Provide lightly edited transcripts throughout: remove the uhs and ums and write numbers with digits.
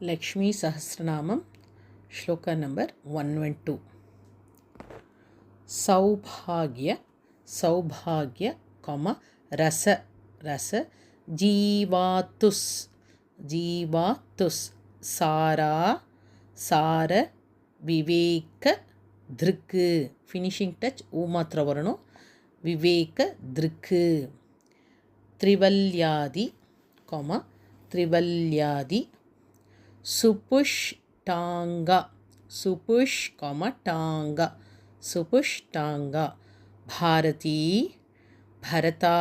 लक्ष्मी सहस्रनामं श्लोक नंबर 112 सौभाग्य सौभाग्य रस रस जीवातुस् जीवातुस् सारा सार विवेक दृक् फिनिशिंग टच ऊ मात्र वरणु विवेक दृक् त्रिवल्यादि त्रिवल्यादि सुपुष्टांग सुपुष टांग सुपुष्टांग भारती भरता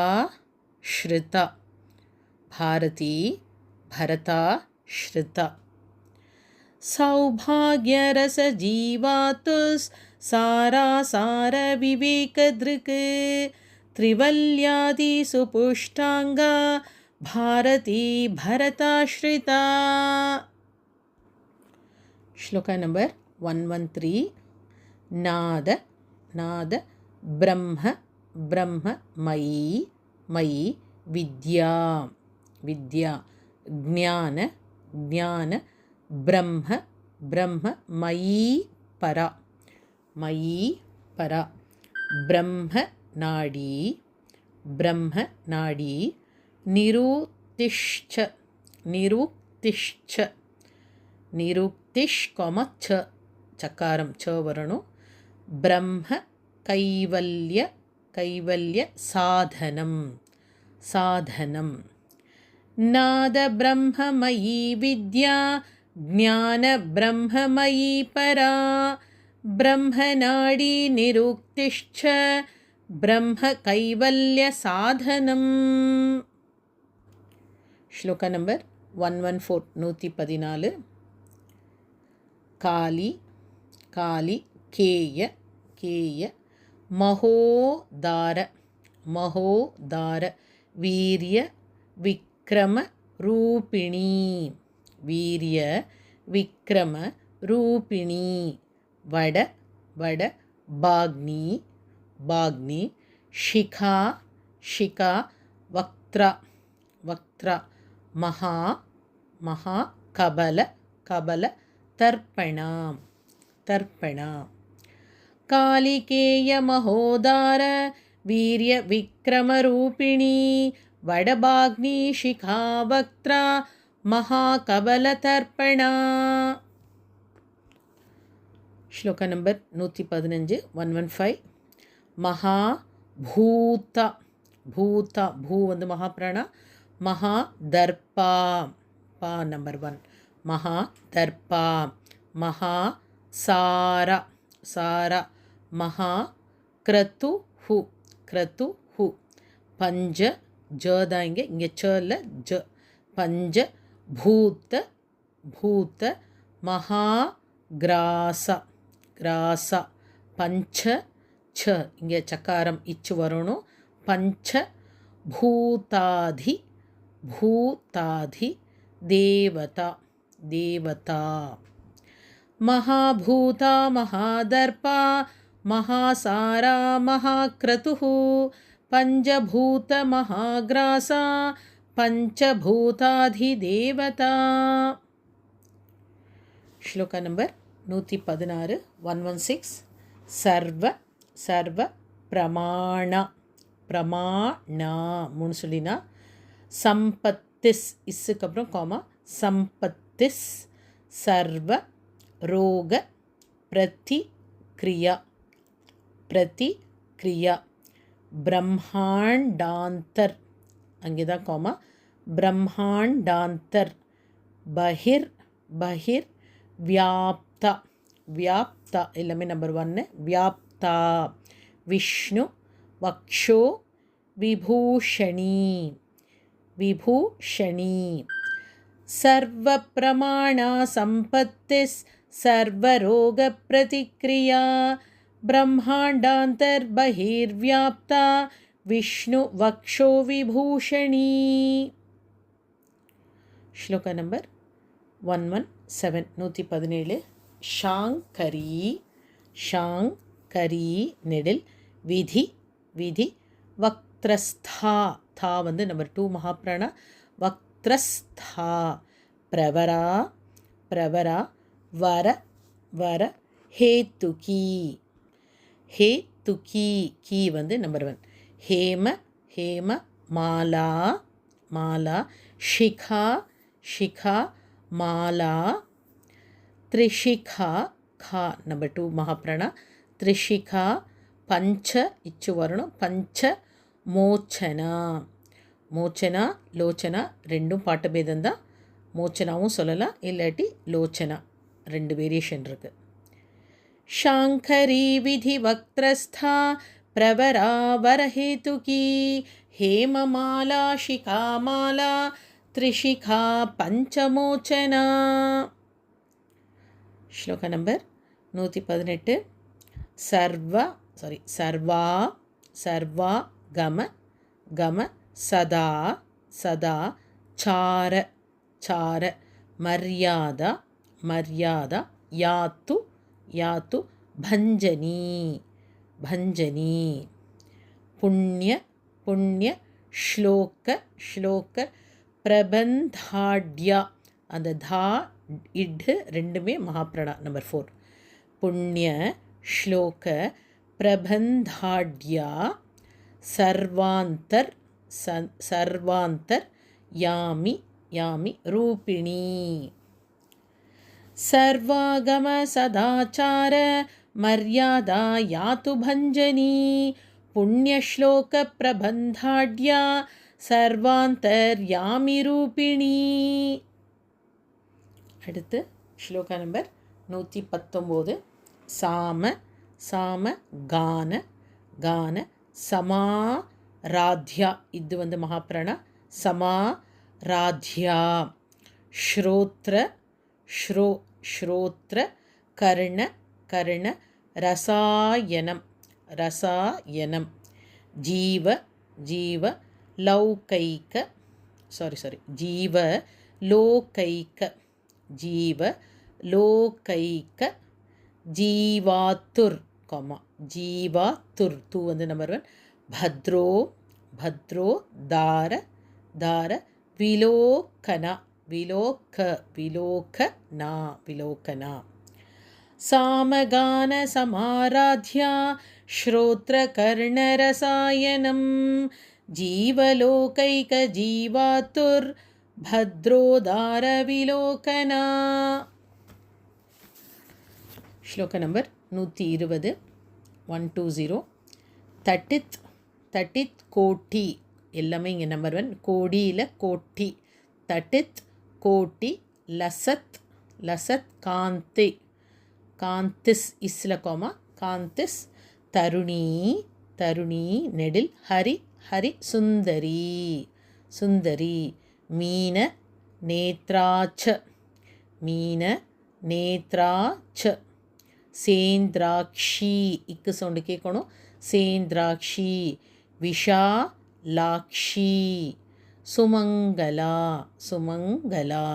श्रुता भारती भरता श्रुता सौभाग्यरस जीवातुस् सारा सार विवेक दृक् त्रिवल्यादि सुपुष्टांग भारती भरताश्रिता. श्लोक नंबर 113 नाद नाद ब्रह्म ब्रह्म मयि मयि विद्या विद्या ज्ञान ज्ञान ब्रह्म ब्रह्म मयि परा ब्रह्म नाडी निरुक्तिश्च निरुक्तिश्च निरुक्तिश् च चकारं च वरणु ब्रह्म कैवल्य कैवल्य साधनं साधनं नाद ब्रह्ममयी विद्या ज्ञान ब्रह्ममयी परा ब्रह्मनाडी निरुक्तिश्च ब्रह्म कैवल्य साधनम्. श्लोक नंबर 114 114 काली काली केय केय महोदार महोदार वीर्य विक्रम रूपिणी वीर्य विक्रम रूपिणी वड वड बाग्नी बाग्नी शिखा शिखा वक्त्र वक्त्र महा महा कबल कबल तर्पणा तर्पणा कालिकेय महोदार वीर्य विक्रम रूपिणी वडबाग्नि शिखा वक्त्र महाकबल तर्पणा. श्लोक नंबर 115 115 महाभूत भूत भू வந்து மகாபிராணா महादर्पा पा नंबर 1 महादर्पा महासारा सारा महाक्रतुः क्रतुः पंच ज दाएंगे इंगे च ल ज पंच भूत भूत महाग्रास ग्रास पंच छ इंगे चकारम इच्छु वरुणु पंच भूताधि भूताधि देवता देवता महाभूता महादर्पा महासारा महाक्रतुः पंचभूत महाग्रासा पंचभूताधिदेवता. श्लोक नंबर 116 116 सर्व सर्व प्रमाण प्रमाणा मूणु सोल्लिना संपत्तिस् इस्सुक्कु अप्पुறம் कामा संपत्तिस् सर्व रोग प्रतिक्रिया प्रतिक्रिया ब्रह्मांडांतर अंगेदा कामा ब्रह्मांडांतर बहिर् बहिर् व्याप्ता व्याप्ता எல்லாமே नंबर 1 व्याप्ता विष्णु वक्षो विभूषणी विभूषणी सर्वप्रमाणा संपत्तिस् सर्वरोग प्रतिक्रिया ब्रह्मांडांतर्बहिर्व्याप्ता विष्णु वक्षो विभूषणी. श्लोक नंबर 117 117 शांकरी शांकरी नेडिल विधि विधि वक्त्रस्था था வந்து नंबर 2 महाप्राणा वक्त्रस्था प्रवरा பிரவரா வர வர ஹேத்துகி ஹேத்துகி கீ வந்து நம்பர் 1. ஹேம ஹேம மாலா மாலா ஷிகா ஷிகா மாலா த்ரிஷிகா खा नंबर 2 महाप्राण त्रिशिखा पंच इच्छु वरुण पंच मोचना मोचना लोचना ரெண்டும் பாட்டு பேதம் தான் மோச்சனாவும் சொல்லலாம் இல்லாட்டி லோச்சனா ரெண்டு வேரியேஷன் இருக்கு शांकरी विधि वक्त्रस्था प्रवरा वरहेतुकी हेममाला शिखामाला त्रिशिखा पंचमोचना श्लोक नंबर 118 सर्वा सर्वा गम गम सदा सदा चार चार मर्यादा मर्यादा यातु यातु भंजनी भंजनी पुण्य पुण्य श्लोक श्लोक प्रबंधाढ्या அந்த தா இட் ரெண்டுமே மகாப்ராணா நம்பர் 4 पुण्य श्लोक प्रबंधाढ्या सर्वांतर सर्वांतर यामि यामि रूपिणी सर्वागम सदाचार मर्यादा यातु भंजनी पुण्यश्लोक प्रबंधाढ्या सर्वांतर यामि रूपिणी அடுத்து श्लोक नंबर 119 साम साम गान गान समाराध्या இது வந்து மகாப்ராணா समाराध्या श्रोत्र श्रो श्रोत्र कर्ण कर्ण रसायनम रसायनम जीव जीव लौकैक जीव लोकैक जीव लोकैक जीवातुर कॉमा जीवातुर तू வந்து नंबर 1 भद्रो भद्रो दार दार विलोकना विलोक विलोकना विलोकना सामगान समाराध्या श्रोत्रकर्णरसायनं जीवलोकैक जीवातुर भद्रोदार विलोकना श्लोक नंबर 120 120 तटित तटित कोटि எல்லாமே இங்கே நம்பர் 1 கோடியில் கோட்டி தட்டித் கோட்டி லசத் லசத் காந்தி காந்திஸ் இஸ்ல கோமா காந்திஸ் தருணி தருணி நெடில் ஹரி ஹரி சுந்தரி சுந்தரி मीन नेत्राच मीन नेत्राच सेन्द्राक्षी इक्क साउंड केक्कणुम सेन्द्राक्षी विशालाक्षी सुमंगला सुमंगला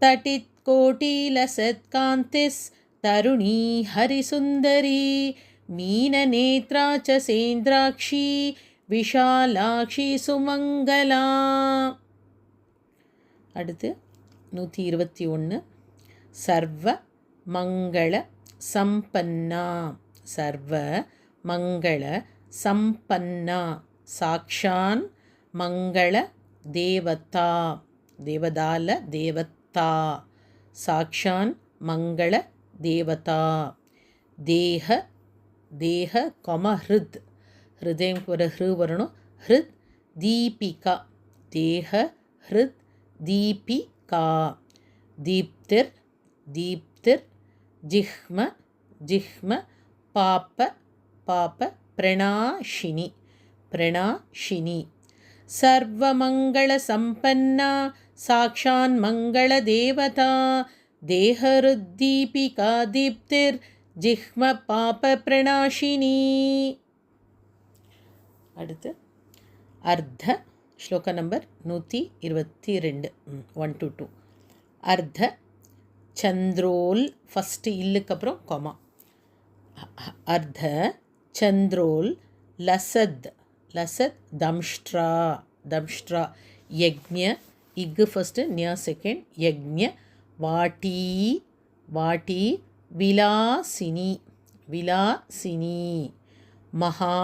तटित कोटि लसत् कांतिस् तरुणी हरिसुंदरी मीन नेत्रा च सेन्द्राक्षी विशालाक्षी सुमंगला அடுத்து 121 सर्व मंगल संपन्ना सर्व मंगल संपन्ना साक्षान् मंगल देवता देवदाल देवता साक्षान् मंगल देवता देह देह कम हृद हृदय हृ वरणु हृद दीपिका देह हृद दीपिका दीप्तिर दीप्तिर जिह्म जिह्म पाप पाप प्रणाशिनी प्रणाशिनी सर्वमंगल संपन्ना साक्षान् मंगल देवता देहरुद्दीपिका दीप्तिर जिह्म पाप प्रणाशिनी அடுத்து अर्ध श्लोक नंबर 122 1 to 2 अर्ध चंद्रोल फर्स्ट इल्लुक्कु अप्पुறம் कोमा अर्ध चंद्रोल लसद लसद दंष्ट्रा दंष्ट्रा यज्ञ इग फर्स्ट न्या सेकेंड यज्ञ வாட்டி வாட்டி விலாசினி விலாசினி. மகா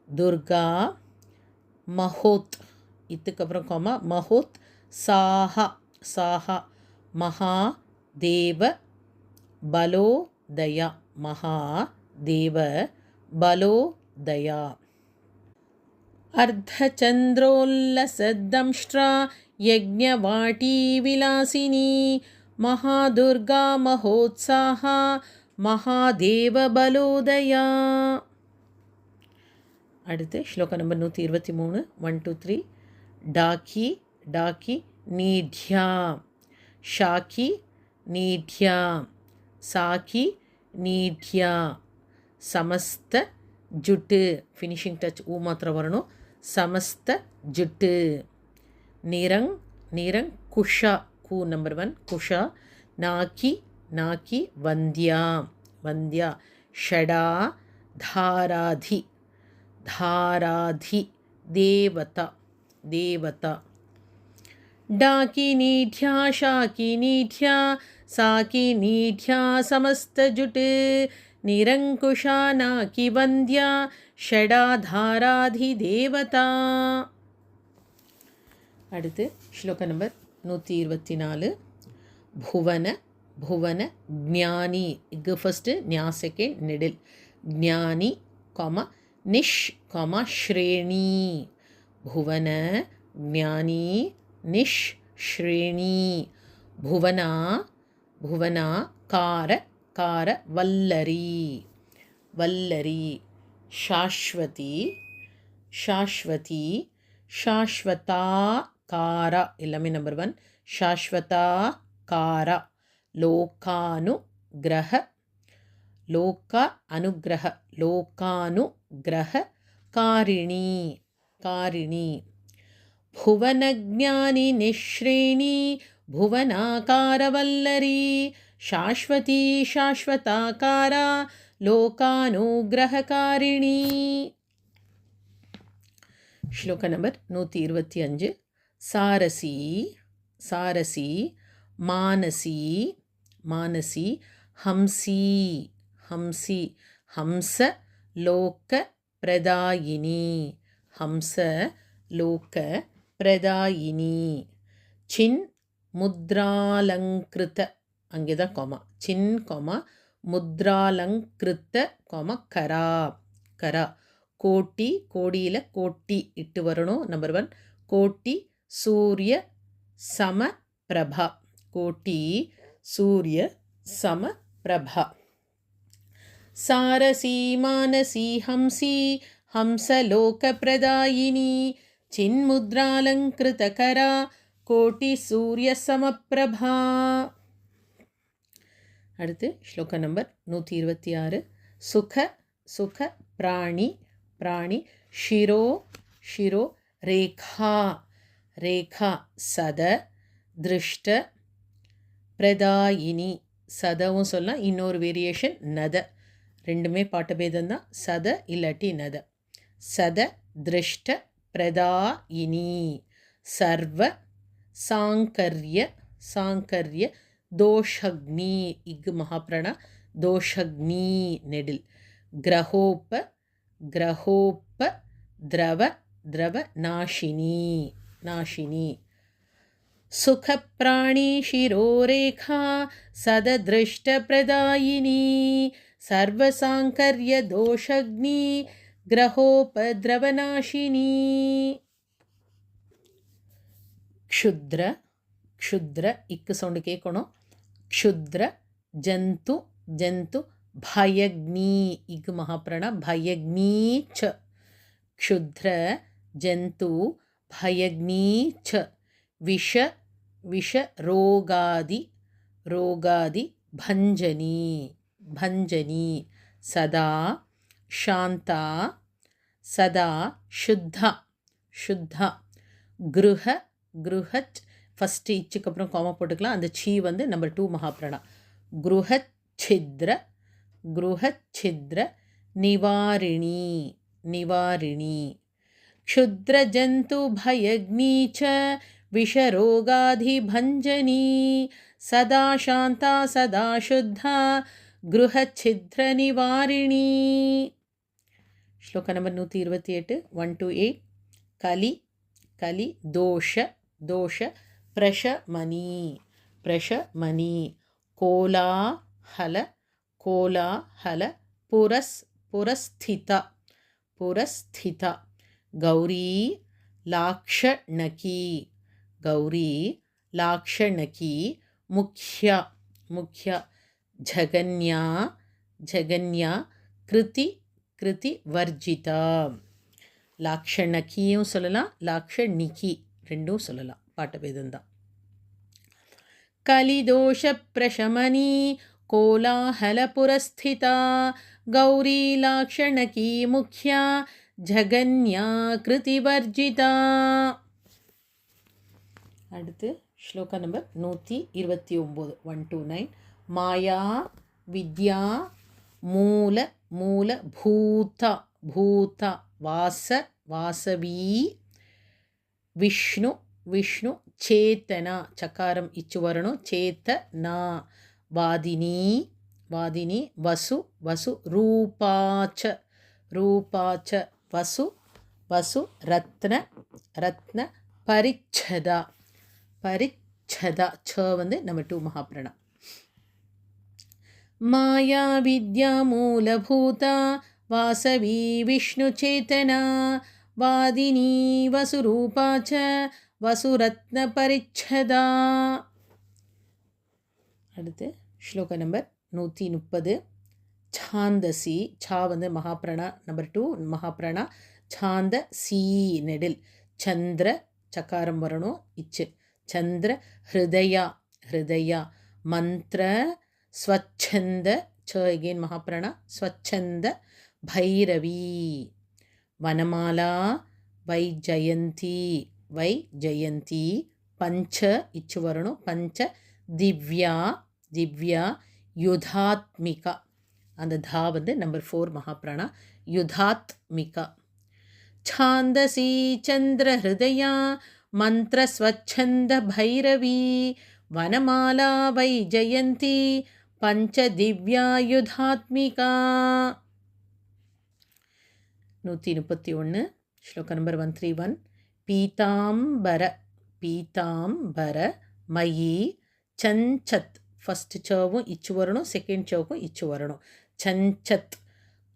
துர்கா மஹோத் இதுக்கப்புறம் கோமா மஹோத் சாஹா சாஹா. மகா தேவ பலோதயா மகா தேவ பலோதயா. अर्धचन्द्रोल्लसद्दंष्ट्रा यज्ञवाटी विलासिनी महादुर्गा महोत्साहा महादेवबलोदया. அடுத்து ஸ்லோகம் நம்பர் 123 1 2 3. டாக்கி டாக்கி நீட்யா ஷாக்கி நீட்யா சாக்கி நீட்யா. ಸಮಸ್ತ ಜುಟ್ಟು ಫಿನಿಶಿಂಗ್ ಟಚ್ ಹೂ ಮಾತ್ರ வரணும். ಸಮಸ್ತ ಜುಟ್ಟು. ನಿರಂಗ್ ನಿರಂಗ್ ಕುಶ ಕು ನಂಬರ್ 1 ಕುಶ. ನಾಕಿ ನಾಕಿ ವಂದ್ಯ ವಂದ್ಯ. ಷಡಾ ಧಾರಾಧಿ ಧಾರಾಧಿ ದೇವತಾ ದೇವತಾ. ಡಾಕಿ ನೀಢ್ಯಾ ಶಾಕಿ ನೀಢ್ಯಾ ಸಾಕಿ ನೀಢ್ಯಾ ಸಮಸ್ತ ಜುಟ್ ನಿರಂಕುಶಾ ನಾಕಿ ವಂದ್ಯಾ ಷಡಾಧಾರಾಧಿ ದೇವತಾ. அடுத்து ஸ்லோகம் நம்பர் 124. ಭುವನ ಭುವನ ಜ್ಞಾನಿ ಇಗ್ ಫಸ್ಟ್ ನ್ಯಾ ಸೆಕೆಂಡ್ ನಿಡಿಲ್. ಜ್ಞಾನಿ ಕಾಮ ನಿಶ್ ಕಾಮ ಶ್ರೇಣಿ. ಭುವನ ಜ್ಞಾನಿ ನಿಶ್ ಶ್ರೇಣಿ. ಭುವನ ಭುವನ ಕಾರ ಕಾರ ವಲ್ಲರಿ ವಲ್ಲರಿ. ಶಾಶ್ವತಿ ಶಾಶ್ವತಿ ಶಾಶ್ವತಾಕಾರ ಎಲ್ಲமே ನಂಬರ್ 1 ಶಾಶ್ವತಾಕಾರ. ಲೋಕಾನುಗ್ರಹ ಲೋಕ ಅನುಗ್ರಹ ಲೋಕಾನುಗ್ರಹ ಕಾರಿಣಿ ಕಾರಿಣಿ. ಭುವನಜ್ಞಾನಿ ನಿಶ್ರೇಣಿ ಭುವನಾಕಾರವಲ್ಲರಿ ಶಾಶ್ವತಿ ಶಾಶ್ವತಾಕಾರ ಲೋಕಾನುಗ್ರಹಕಾರಿಣಿ. ಶ್ಲೋಕ ನಂಬರ್ 125. ಸಾರಸಿ ಸಾರಸಿ ಮಾನಸಿ ಮಾನಸಿ. ಹಂಸಿ ಹಂಸಿ ಹಂಸ ಲೋಕ ಪ್ರದಾಯಿನಿ ಹಂಸ ಲೋಕ ಪ್ರದಾಯಿನಿ. ಚಿನ್ ಮುದ್ರಾಲಂಕೃತ அங்கே தான் காமா. சின் காமா முத்ராலங்கிருத்த காமா கரா கரா. கோட்டி கோடியில் கோட்டி இட்டு வரணும். நம்பர் 1 கோட்டி சூரிய சம பிரபா கோட்டி சூரிய சம பிரபா. சாரசி மானசி ஹம்சி ஹம்சலோக பிரதாயினி சின்முத்ராலங்கிருத கரா கோட்டி சூரிய சமப்பிரபா. அடுத்து ஸ்லோக நம்பர் 126. சுக சுக பிராணி பிராணி. Shiro Shiro Rekha Rekha. சத திருஷ்ட பிரதாயினி சதவும் சொல்லலாம். இன்னொரு வேரியேஷன் நத. ரெண்டுமே பாட்ட பேதம்தான். சத இல்லாட்டி நத. சத திருஷ்ட பிரதாயினி. சர்வ சாங்கர்ய சாங்கர்ய. தோஷக்னி இக் மகாபிரண தோஷக்னி நெடில். கிரகோப கிரகோப திரவ திரவ நாஷினி நாஷினி. சுகப்பிராணி ಶಿರೋರೇಖಾ ಸದದೃಷ್ಟಪ್ರದಾಯಿನಿ ಸರ್ವಸಾಂಕರ್ಯ ದೋಷಗ್ನಿ ಗ್ರಹೋಪದ್ರವನಾಶಿನಿ. ಕ್ಷುದ್ರ ಕ್ಷುದ್ರ ಇಕ್ ಸೌಂಡ್ ಕೇಳ್ಕೊಣೋ. ಕ್ಷುದ್ರ ಜಂತು ಜಂತು. ಭಯಗ್ನಿ ಇಗ್ ಮಹಾಪ್ರಾಣ ಭಯಗ್ನಿ ಚ. ಕ್ಷುದ್ರ ಜಂತು ಭಯಗ್ನಿ ಚ. ವಿಷ ವಿಷ ರೋಗಾದಿ ರೋಗಾದಿ ಭಂಜನಿ ಭಂಜನಿ. ಸದಾ ಶಾಂತ ಸದಾ ಶುದ್ಧ ಶುದ್ಧ. ಗೃಹ ಗೃಹಚ್ ஃபஸ்ட்டு இச்சுக்கு அப்புறம் காமா போட்டுக்கலாம். அந்த சீ வந்து நம்பர் 2 மகாபிரணா. குருஹச்சித்ர குருஹச்சித்ர நிவாரிணி நிவாரிணி. க்ஷுத்ர ஜந்து பயக்னி ச विषरोगाधिभञ्जनी सदा शान्ता सदा शुद्धा गृहच्छिद्रनिवारिणी. ಶ್ಲೋಕ ನಂಬರ್ 128 1 to 8. ಕಲಿ ಕಲಿ ದೋಷ ದೋಷ ಪ್ರಶಮನಿ ಪ್ರಶಮನಿ ಕೋಲಾಹಲ ಕೋಲಾಹಲ ಪುರಸ್ಥಿತ ಪುರಸ್ಥಿತ ಗೌರಿ ಲಾಕ್ಷಣಕಿ ಗೌರಿ ಲಾಕ್ಷಣಕಿ ಮುಖ್ಯ ಮುಖ್ಯ ಜಗನ್ಯ ಜಗನ್ಯ கிருதி கிருதி வர்ஜிதா. லாக்ஷணக்கியும் சொல்லலாம், லாக்ஷணிக்கி ரெண்டும் சொல்லலாம், பாட்டபேதம்தான். கலிதோஷ பிரசமனி கோலாஹல புரஸ்திதா கௌரி லாக்ஷணகி முಖ್யா ஜகன்யா கிருதி வர்ஜிதா. அடுத்து ஸ்லோகா நம்பர் 129 1 to 9. மாயா வித்யா மூல மூல பூத பூத வாச வாசவி விஷ்ணு விஷ்ணு ಚೇತನ ಚಕಾರಂ ಇಚ್ಚುವರ್ಣು ಚೇತನ ವಾದಿನಿ ವಾದಿನಿ ವಸು ವಸು ರೂಪಾಚ ರೂಪಾಚ ವಸು ವಸು ರತ್ನ ರತ್ನ ಪರಿಚ್ಛದ ಪರಿಚ್ಛದ ಛ வந்து நம்ம 2 ಮಹಾಪ್ರಾಣ. ಮಾಯಾ ವಿದ್ಯಾ ಮೂಲಭೂತ ವಾಸವಿ ವಿಷ್ಣು ಚೇತನ ವಾದಿನಿ ವಸುರೂಪಾಚ ವಸುರತ್ನ ಪರಿಚ್ಛದ. அடுத்து ஸ்லோக நம்பர் 130. ಛಾಂದಸಿ ಛಾ வந்து மகாப்ராணா நம்பர் 2 மகாப்ராணா. ಛಾಂದ ಸಿ நெடில் ಚಂದ್ರ ಚಕಾರಂ வரணும் இச்சு ಚಂದ್ರ ಹೃದಯ ಹೃದಯ ಮಂತ್ರ ಸ್ವಚ್ಛಂದ ಛ again ಮಹಾಪ್ರಾಣ ಸ್ವಚ್ಛಂದ ಭೈರವಿ ವನಮಾಲಾ ವೈಜಯಂತಿ ವೈಜಯಂತಿ ಪಂಚ ಇಚ್ಚು ವರಣು ಪಂಚ ದಿವ್ಯಾ ದಿವ್ಯಾ ಯುಧಾತ್ಮಿಕ அந்த தா வந்து நம்பர் 4 மகாப்ராணா யுதாத்மிகா. ಛಾಂದಸಿ ಚಂದ್ರ ಹೃದಯ ಮಂತ್ರ ಸ್ವಚ್ಛಂದ ಭೈರವಿ ವನಮಾಲಾ ವೈಜಯಂತಿ ಪಂಚ ದಿವ್ಯಾ ಯುಧಾತ್ಮಿಕಾ. 131 ಶ್ಲೋಕ ನಂಬರ್ 131. ಪೀತಾಂಬರ ಪೀತಾಂಬರ ಮಯಿ ಚಂಚತ್ ಫಸ್ಟ್ ಚவும் ಇಚ್ಚು ವರಣು ಸೆಕೆಂಡ್ ಚவுக்கும் ಇಚ್ಚು ವರಣು ಚಂಚತ್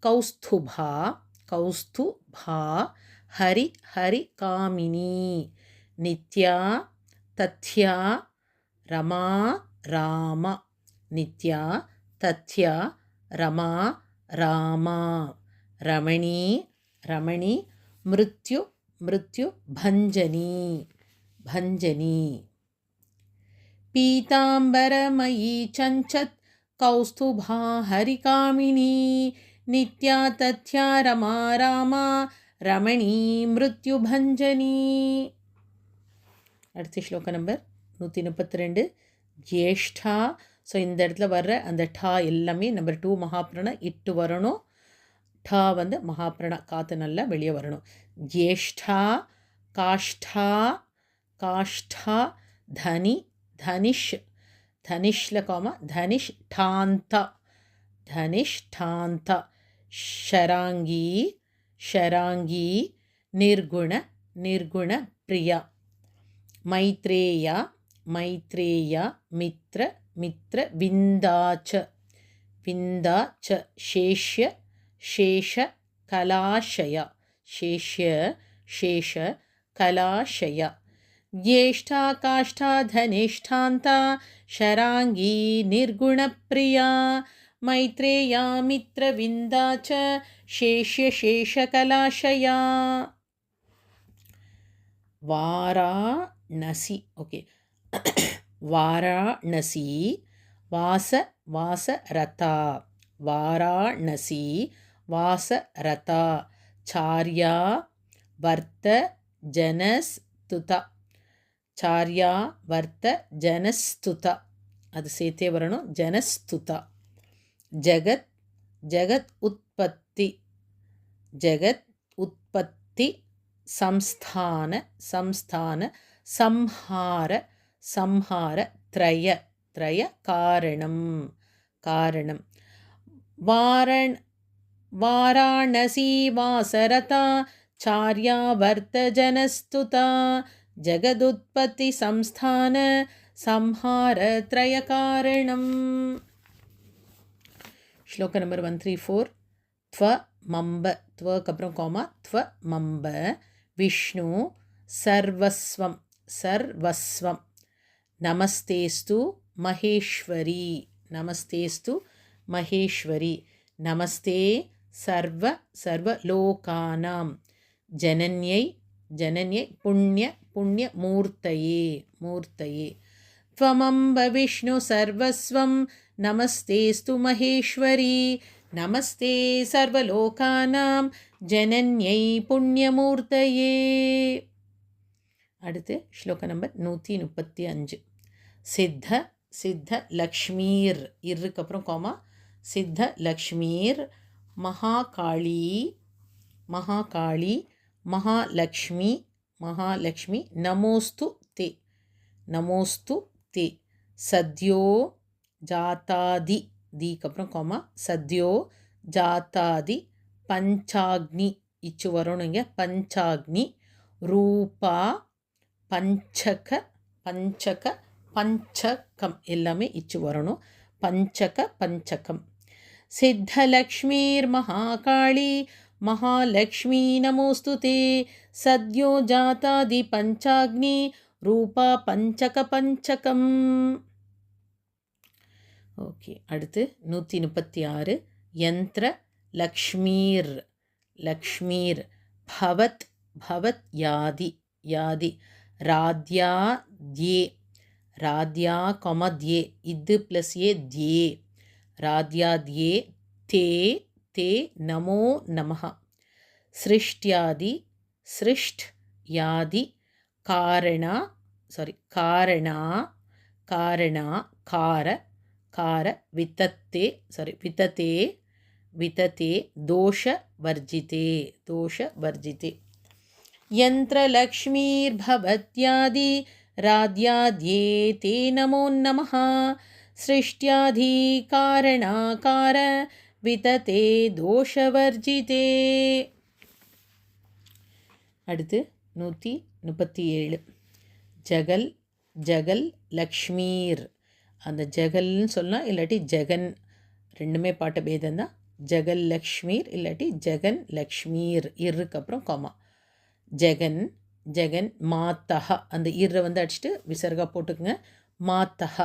ಕೌಸ್ತುಭಾ ಕೌಸ್ತುಭಾ ಹರಿ ಹರಿ ಕಾಮಿನಿ ನಿತ್ಯಾ ತಥ್ಯಾ ರಮಾ ರಾಮ ನಿತ್ಯಾ ತಥ್ಯಾ ರಮಾ ರಾಮ ರಮಣಿ ರಮಣಿ ಮೃತ್ಯು ಮೃತ್ಯು ಭಂಜನಿ ಭಂಜನಿ. ಪೀತಾಂಬರಮಯೀ ಚಂಚತ್ ಕೌಸ್ತುಭಾ ಹರಿಕಾಮಿನಿ ನಿತ್ಯಾ ತಥ್ಯಾ ರಮಾ ರಾಮ ರಮಣಿ ಮೃತ್ಯು ಭಂಜನಿ. அடுத்த ஸ்லோக நம்பர் 132. ஜேஷ்டா. ஸோ இந்த இடத்துல வர்ற அந்த டா எல்லாமே நம்பர் 2 மகாப்ராணா இட்டு வரணும். டா வந்து மகாப்ராணா காற்று நல்லா வெளியே வரணும். ஜேஷ்டா காஷ்டா காஷ்டா தனி தனிஷ் தனிஷ்ல காமா தனிஷ் டாந்தா தனிஷ் டாந்தா ஷராங்கி ஷராங்கி நிர்குண நிர்குண பிரியா. மைத்ரேய மைத்ரேய மித்ர மித்ர விந்தாச்ச விந்தாச்ச சேஷ்ய சேஷ கலாஷய சேஷ்ய சேஷ கலாஷய. ज्येष्ठा काष्ठा धनिष्ठान्ता शरांगी निर्गुणप्रिया मैत्रेया मित्रविन्दा च शेष्यशेषकलाशया. वाराणसी ओके वाराणसी वास वासरता वाराणसी वासरता चार्या वर्त जनस्तुता ಚಾರ್ಯಾ ವರ್ತ ಜನಸ್ತುತ ಅದು ಸೇತೇ ವರಣು ಜನಸ್ತುತ. ಜಗತ್ ಜಗತ್ ಉತ್ಪತ್ತಿ ಜಗತ್ ಉತ್ಪತ್ತಿ ಸಂಸ್ಥಾನ ಸಂಸ್ಥಾನ संहार संहार त्रय त्रय कारणं कारणं वाराणसी वासरता चार्यावर्तजनस्तुता जगदुत्पत्ति संस्थान संहार त्रय कारणं. श्लोक नंबर 134. त्व मम्ब त्वக்கு அப்புறம் கோமா त्व मम्ब विष्णु सर्वस्वं सर्वस्वं नमस्तेस्तु महेश्वरी नमस्तेस्तु महेश्वरी नमस्ते सर्व सर्वलोकानां जनन्यै जनन्यै पुण्य पुण्यमूर्तये मूर्तये त्वमम्ब विष्णु सर्वस्वं नमस्तेस्तु महेश्वरी नमस्ते सर्वलोकानां जनन्यै पुण्यमूर्तये. அடுத்து ஸ்லோக நம்பர் 135. சித்த சித்த லக்ஷ்மீர் இருக்கு அப்புறம் கோமா சித்த லக்ஷ்மீர் மகாகாளி மகாகாளி மகாலக்ஷ்மி மகாலக்ஷ்மி நமோஸ்து தே நமோஸ்து தே சத்யோ ஜாதாதி தீக்கு அப்புறம் கோமா சத்யோ ஜாதாதி பஞ்சாக்னி இச்சு வரணுங்க பஞ்சாக்னி ரூபா பஞ்சக பஞ்சக பஞ்சகம் எல்லாமே இச்சு வரணும் பஞ்சக பஞ்சகம். சித்தலக்ஷ்மீர் மகாகாளி மகாலக்ஷ்மி நமோஸ்துதே சத்யோ ஜாதாதி பஞ்சாக்னி ரூபா பஞ்சக பஞ்சகம். ஓகே, அடுத்து 136. யந்திர லக்ஷ்மீர் லக்ஷ்மீர் பவத் பவத் யாதி யாதி ராத்யாத்யே ராத்யா கொமத்யே இது ப்ளஸ் ஏத்யே ராத்யாத்யே தே தே நமோ நமः சிருஷ்ட்யாதி சிருஷ்ட் யாதி காரணா காரணா காரணா கார கார வித்தத்தே வித்ததே வித்ததே தோஷ வர்ஜிதே தோஷ வர்ஜிதே. यन्त्रलक्ष्मीर्भवत्यादि राध्याद्ये ते नमो नमः सृष्ट्याधि कारणाकार वितते दोषवर्जिते. அடுத்து 137. ஜகல் ஜகல் லக்ஷ்மீர் அந்த ஜகல்னு சொல்லலாம் இல்லாட்டி ஜெகன் ரெண்டுமே பாட்ட பேதம் தான். ஜகல் லக்ஷ்மீர் இல்லாட்டி ஜெகன் லக்ஷ்மீர் இருக்கு அப்புறம் கோமா ஜெகன் ஜெகன் மாத்தஹ அந்த இர்ரை அடிச்சுட்டு விசர்கா போட்டுக்குங்க மாத்தஹ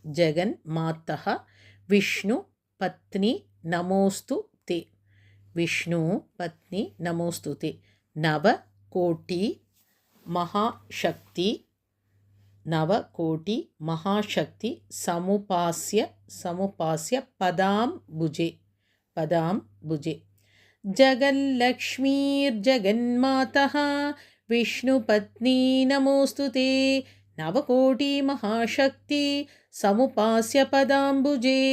ஜெகன் மாத்தஹ விஷ்ணு பத்னி நமோஸ்து தே விஷ்ணு பத்னி நமோஸ்து தே நவ கோட்டி மகாசக்தி நவகோட்டி மகாசக்தி சமுபாஸ்ய சமுபாஸ்ய பதாம் புஜே பதாம் புஜே जगल्लक्ष्मीर्जगन्मातः विष्णुपत्नी नमोस्तुते नवकोटि महाशक्ति समुपास्य पदाम्बुजे.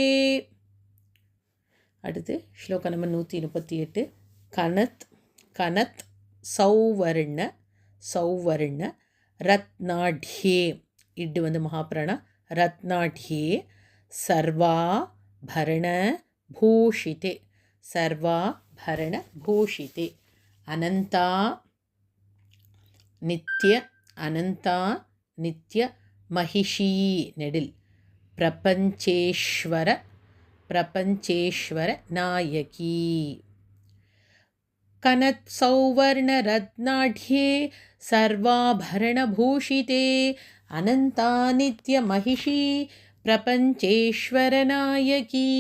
அடுத்து ஸ்லோக நம்பர் 138. கனத் கனத் சௌவர்ண சௌவர்ண ரத்னாட்யே இட்டு மகாபிராணா ரத்னாட்யே சர்வாபரண பூஷிதே सर्वाभरण भूषिते अनंता नित्य महिषी नेडिल प्रपंचेश्वर प्रपंचेश्वर नायकी कनत् सौवर्ण रत्नाढ्ये सर्वाभरण भूषिते अनंता नित्य महिषी प्रपंचेश्वर नायकी.